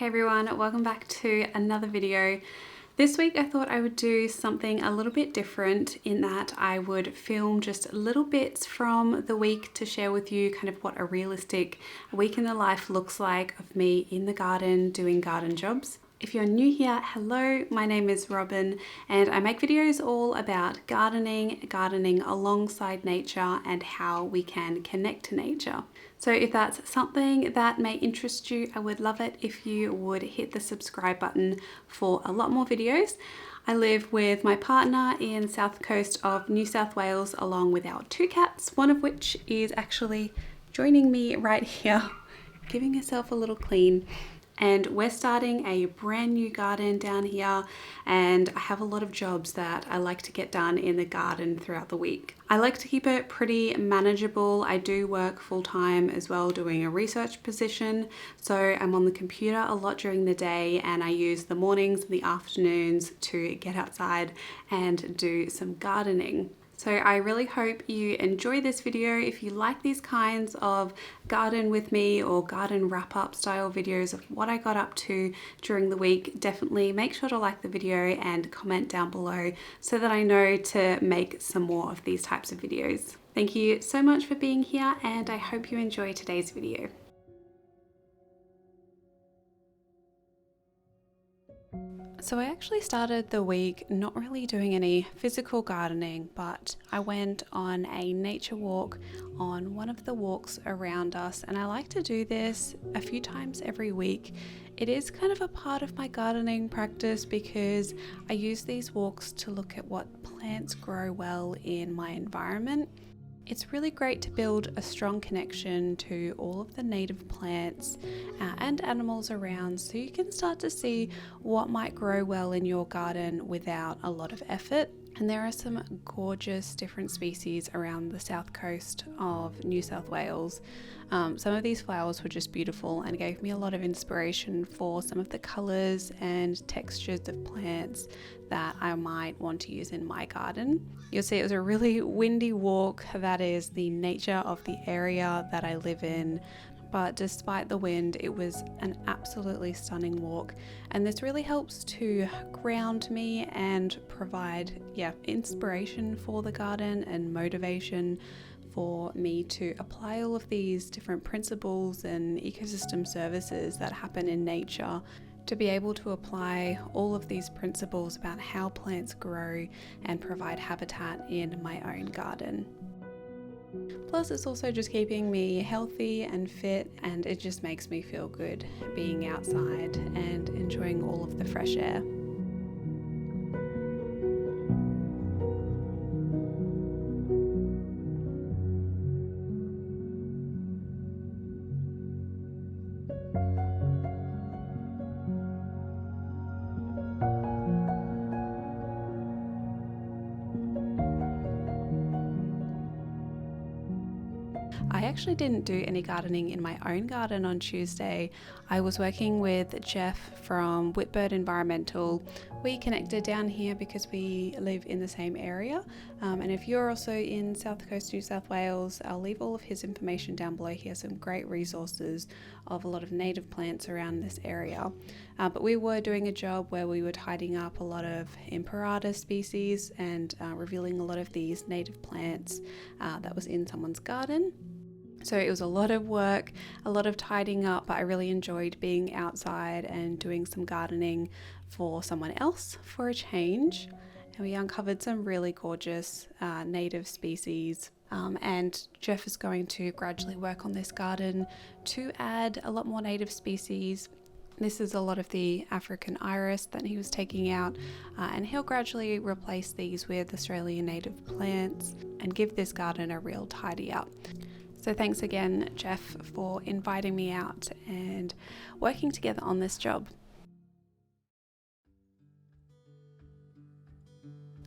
Hey everyone, welcome back to another video. This week I thought I would do something a little bit different in that I would film just little bits from the week to share with you kind of what a realistic week in the life looks like of me in the garden doing garden jobs. If you're new here, hello, my name is Robyn and I make videos all about gardening alongside nature and how we can connect to nature. So if that's something that may interest you, I would love it if you would hit the subscribe button for a lot more videos. I live with my partner in the south coast of New South Wales along with our two cats, one of which is actually joining me right here, giving herself a little clean. And we're starting a brand new garden down here, and I have a lot of jobs that I like to get done in the garden throughout the week. I like to keep it pretty manageable. I do work full-time as well doing a research position, so I'm on the computer a lot during the day and I use the mornings and the afternoons to get outside and do some gardening. So I really hope you enjoy this video. If you like these kinds of garden with me or garden wrap-up style videos of what I got up to during the week, definitely make sure to like the video and comment down below so that I know to make some more of these types of videos. Thank you so much for being here and I hope you enjoy today's video. So I actually started the week not really doing any physical gardening, but I went on a nature walk on one of the walks around us, and I like to do this a few times every week. It is kind of a part of my gardening practice because I use these walks to look at what plants grow well in my environment. It's really great to build a strong connection to all of the native plants and animals around, so you can start to see what might grow well in your garden without a lot of effort. And there are some gorgeous different species around the south coast of New South Wales. Some of these flowers were just beautiful and gave me a lot of inspiration for some of the colours and textures of plants that I might want to use in my garden. You'll see it was a really windy walk. That is the nature of the area that I live in. But despite the wind, it was an absolutely stunning walk. And this really helps to ground me and provide, inspiration for the garden and motivation for me to apply all of these different principles and ecosystem services that happen in nature, to be able to apply all of these principles about how plants grow and provide habitat in my own garden. Plus, it's also just keeping me healthy and fit, and it just makes me feel good being outside and enjoying all of the fresh air. I actually didn't do any gardening in my own garden on Tuesday. I was working with Jeff from Whitbird Environmental. We connected down here because we live in the same area. And if you're also in South Coast New South Wales, I'll leave all of his information down below. He has some great resources of a lot of native plants around this area. But we were doing a job where we were tidying up a lot of Imperator species and revealing a lot of these native plants that was in someone's garden. So it was a lot of work, a lot of tidying up, but I really enjoyed being outside and doing some gardening for someone else for a change. And we uncovered some really gorgeous native species. And Jeff is going to gradually work on this garden to add a lot more native species. This is a lot of the African iris that he was taking out, and he'll gradually replace these with Australian native plants and give this garden a real tidy up. So thanks again, Jeff, for inviting me out and working together on this job.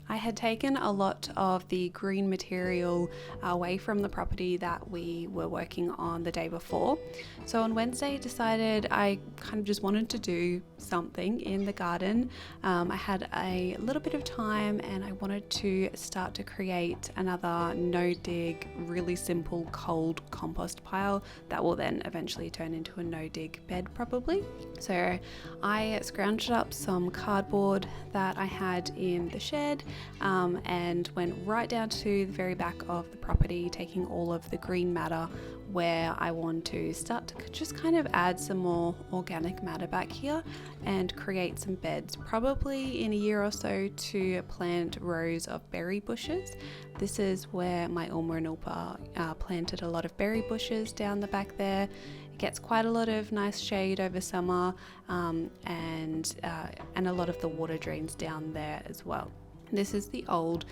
I had taken a lot of the green material away from the property that we were working on the day before. So on Wednesday, I decided I kind of just wanted to do something in the garden. I had a little bit of time and I wanted to start to create another no-dig, really simple cold compost pile that will then eventually turn into a no-dig bed probably. So I scrounged up some cardboard that I had in the shed and went right down to the very back of the property, taking all of the green matter where I want to start to just kind of add some more organic matter back here and create some beds, probably in a year or so, to plant rows of berry bushes. This is where my Ulma and Ulpa planted a lot of berry bushes down the back there. It gets quite a lot of nice shade over summer and a lot of the water drains down there as well. This is the old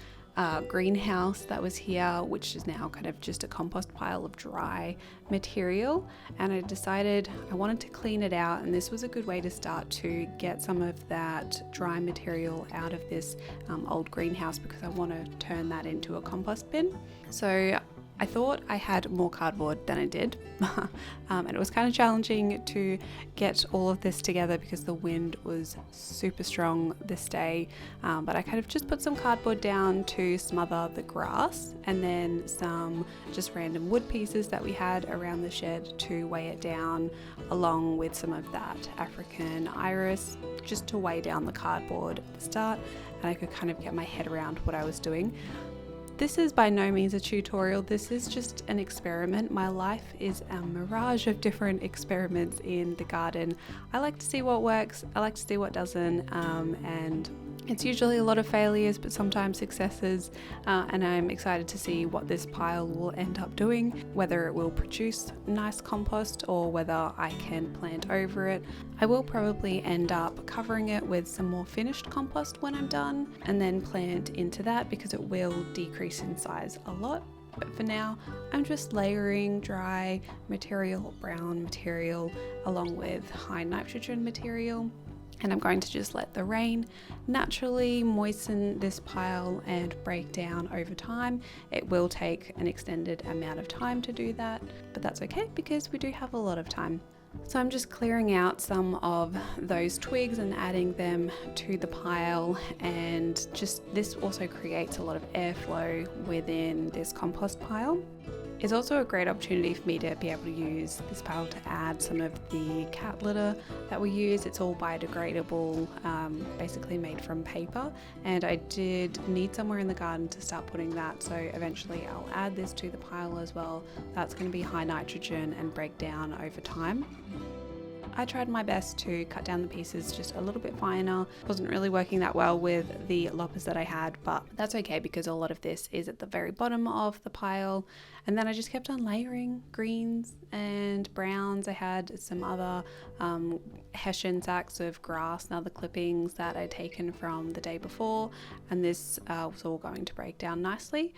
greenhouse that was here, which is now kind of just a compost pile of dry material, and I decided I wanted to clean it out, and this was a good way to start to get some of that dry material out of this old greenhouse because I want to turn that into a compost bin. So I thought I had more cardboard than I did and it was kind of challenging to get all of this together because the wind was super strong this day, but I kind of just put some cardboard down to smother the grass and then some just random wood pieces that we had around the shed to weigh it down, along with some of that African iris just to weigh down the cardboard at the start, and I could kind of get my head around what I was doing. This is by no means a tutorial, this is just an experiment. My life is a mirage of different experiments in the garden. I like to see what works, I like to see what doesn't, and it's usually a lot of failures but sometimes successes, and I'm excited to see what this pile will end up doing, whether it will produce nice compost or whether I can plant over it. I will probably end up covering it with some more finished compost when I'm done and then plant into that because it will decrease in size a lot. But for now, I'm just layering dry material, brown material, along with high nitrogen material. And I'm going to just let the rain naturally moisten this pile and break down over time. It will take an extended amount of time to do that, but that's okay because we do have a lot of time. So I'm just clearing out some of those twigs and adding them to the pile, and just this also creates a lot of airflow within this compost pile. It's also a great opportunity for me to be able to use this pile to add some of the cat litter that we use. It's all biodegradable, basically made from paper, and I did need somewhere in the garden to start putting that, so eventually I'll add this to the pile as well. That's going to be high nitrogen and break down over time. I tried my best to cut down the pieces just a little bit finer. Wasn't really working that well with the loppers that I had, but that's okay because a lot of this is at the very bottom of the pile. And then I just kept on layering greens and browns. I had some other hessian sacks of grass and other clippings that I'd taken from the day before, and this was all going to break down nicely.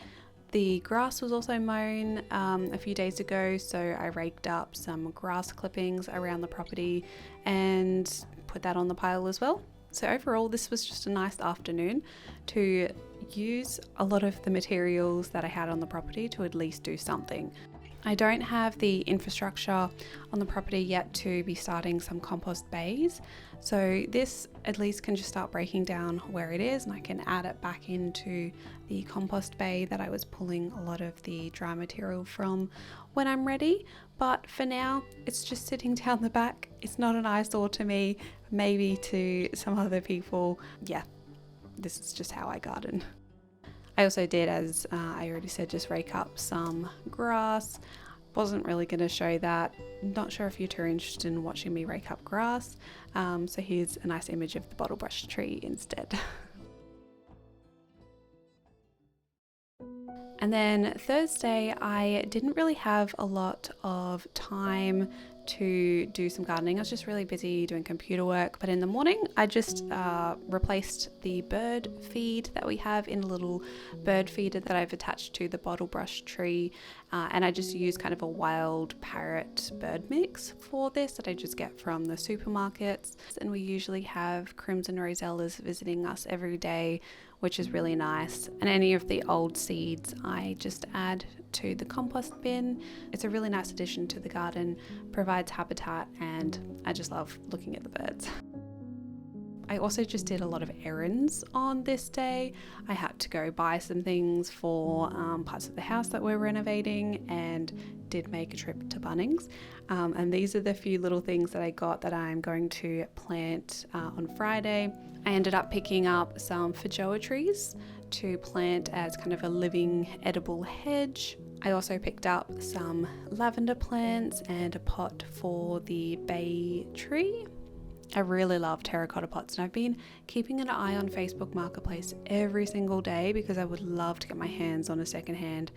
The grass was also mown a few days ago, so I raked up some grass clippings around the property and put that on the pile as well. So overall, this was just a nice afternoon to use a lot of the materials that I had on the property to at least do something. I don't have the infrastructure on the property yet to be starting some compost bays, so this at least can just start breaking down where it is, and I can add it back into the compost bay that I was pulling a lot of the dry material from when I'm ready. But for now, it's just sitting down the back. It's not an eyesore to me, maybe to some other people. Yeah, this is just how I garden. I also did, as I already said, just rake up some grass. Wasn't really going to show that. Not sure if you're too interested in watching me rake up grass. So here's a nice image of the bottle brush tree instead. And then Thursday, I didn't really have a lot of time to do some gardening. I was just really busy doing computer work, but in the morning I just replaced the bird feed that we have in a little bird feeder that I've attached to the bottle brush tree, and I just use kind of a wild parrot bird mix for this that I just get from the supermarkets. And we usually have crimson rosellas visiting us every day, which is really nice. And any of the old seeds I just add to the compost bin. It's a really nice addition to the garden, provides habitat, and I just love looking at the birds. I also just did a lot of errands on this day. I had to go buy some things for parts of the house that we're renovating, and did make a trip to Bunnings. And these are the few little things that I got that I'm going to plant on Friday. I ended up picking up some Feijoa trees to plant as kind of a living edible hedge. I also picked up some lavender plants and a pot for the bay tree. I really love terracotta pots, and I've been keeping an eye on Facebook Marketplace every single day because I would love to get my hands on a secondhand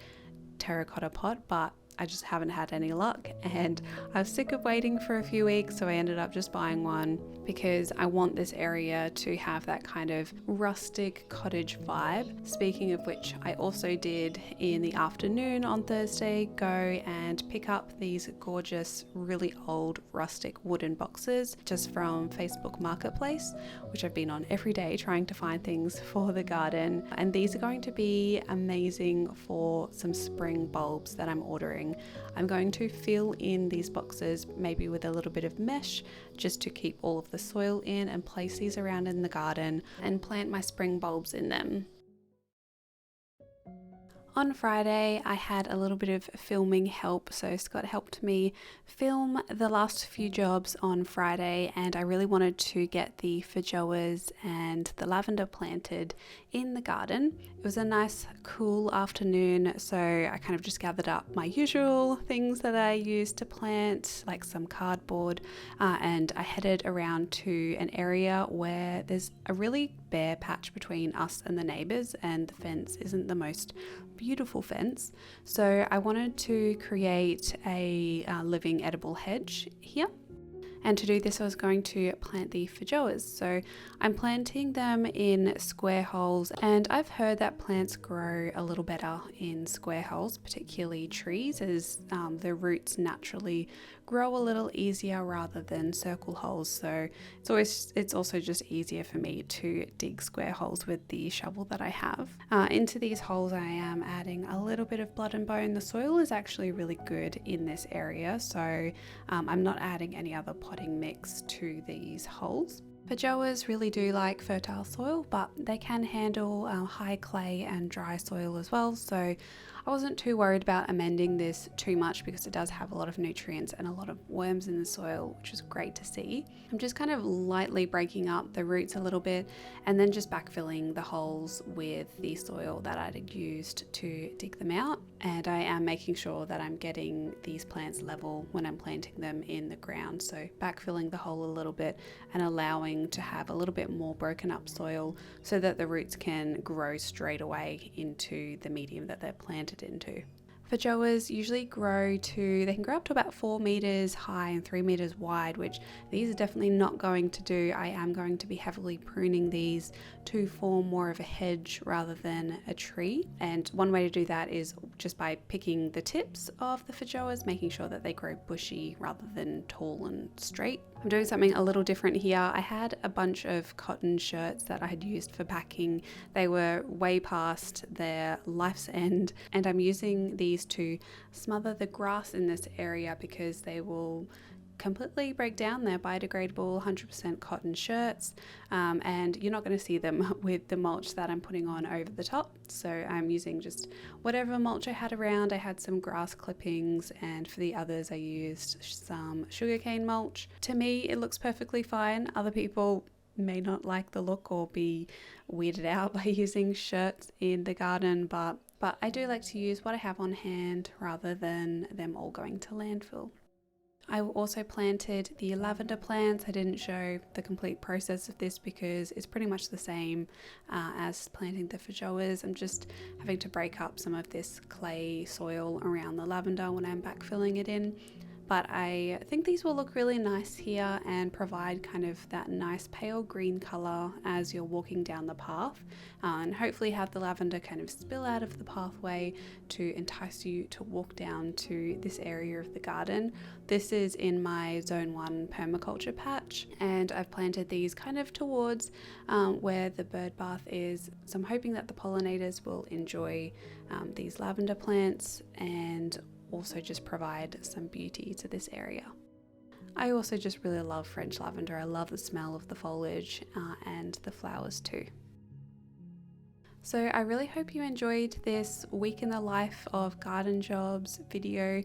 terracotta pot, but I just haven't had any luck, and I was sick of waiting for a few weeks, so I ended up just buying one because I want this area to have that kind of rustic cottage vibe. Speaking of which, I also did in the afternoon on Thursday go and pick up these gorgeous, really old rustic wooden boxes just from Facebook Marketplace, which I've been on every day trying to find things for the garden. And these are going to be amazing for some spring bulbs that I'm ordering. I'm going to fill in these boxes maybe with a little bit of mesh just to keep all of the soil in, and place these around in the garden and plant my spring bulbs in them. On Friday, I had a little bit of filming help, so Scott helped me film the last few jobs on Friday, and I really wanted to get the Feijoas and the lavender planted in the garden. It was a nice cool afternoon, so I kind of just gathered up my usual things that I use to plant, like some cardboard, and I headed around to an area where there's a really bare patch between us and the neighbours, and the fence isn't the most beautiful fence, so I wanted to create a living edible hedge here. And to do this, I was going to plant the Feijoas. So I'm planting them in square holes, and I've heard that plants grow a little better in square holes, particularly trees, as the roots naturally grow a little easier rather than circle holes. So it's also just easier for me to dig square holes with the shovel that I have. Into these holes I am adding a little bit of blood and bone. The soil is actually really good in this area, so I'm not adding any other potting mix to these holes. Feijoas really do like fertile soil, but they can handle high clay and dry soil as well, so I wasn't too worried about amending this too much because it does have a lot of nutrients and a lot of worms in the soil, which is great to see. I'm just kind of lightly breaking up the roots a little bit and then just backfilling the holes with the soil that I'd used to dig them out. And I am making sure that I'm getting these plants level when I'm planting them in the ground. So backfilling the hole a little bit and allowing to have a little bit more broken up soil so that the roots can grow straight away into the medium that they're planted into. Feijoas usually they can grow up to about 4 meters high and 3 meters wide, which these are definitely not going to do. I am going to be heavily pruning these to form more of a hedge rather than a tree. And one way to do that is just by picking the tips of the Feijoas, making sure that they grow bushy rather than tall and straight. I'm doing something a little different here. I had a bunch of cotton shirts that I had used for packing. They were way past their life's end, and I'm using these to smother the grass in this area because they will completely break down. They're biodegradable 100% cotton shirts, and you're not going to see them with the mulch that I'm putting on over the top. So I'm using just whatever mulch I had around. I had some grass clippings, and for the others I used some sugarcane mulch. To me it looks perfectly fine. Other people may not like the look or be weirded out by using shirts in the garden, but I do like to use what I have on hand rather than them all going to landfill. I also planted the lavender plants. I didn't show the complete process of this because it's pretty much the same as planting the Feijoas. I'm just having to break up some of this clay soil around the lavender when I'm backfilling it in. but I think these will look really nice here and provide kind of that nice pale green colour as you're walking down the path, and hopefully have the lavender kind of spill out of the pathway to entice you to walk down to this area of the garden. This is in my Zone 1 permaculture patch, and I've planted these kind of towards where the bird bath is, so I'm hoping that the pollinators will enjoy these lavender plants and also just provide some beauty to this area. I also just really love French lavender. I love the smell of the foliage and the flowers too. So I really hope you enjoyed this week in the life of garden jobs video.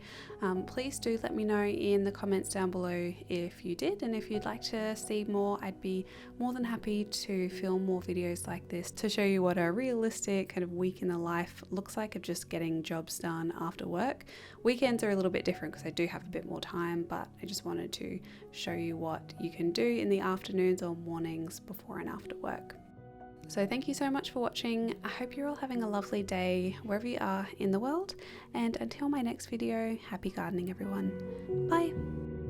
Please do let me know in the comments down below if you did, and if you'd like to see more, I'd be more than happy to film more videos like this to show you what a realistic kind of week in the life looks like of just getting jobs done after work. Weekends are a little bit different because I do have a bit more time, but I just wanted to show you what you can do in the afternoons or mornings before and after work. So thank you so much for watching. I hope you're all having a lovely day wherever you are in the world, and until my next video, happy gardening everyone. Bye!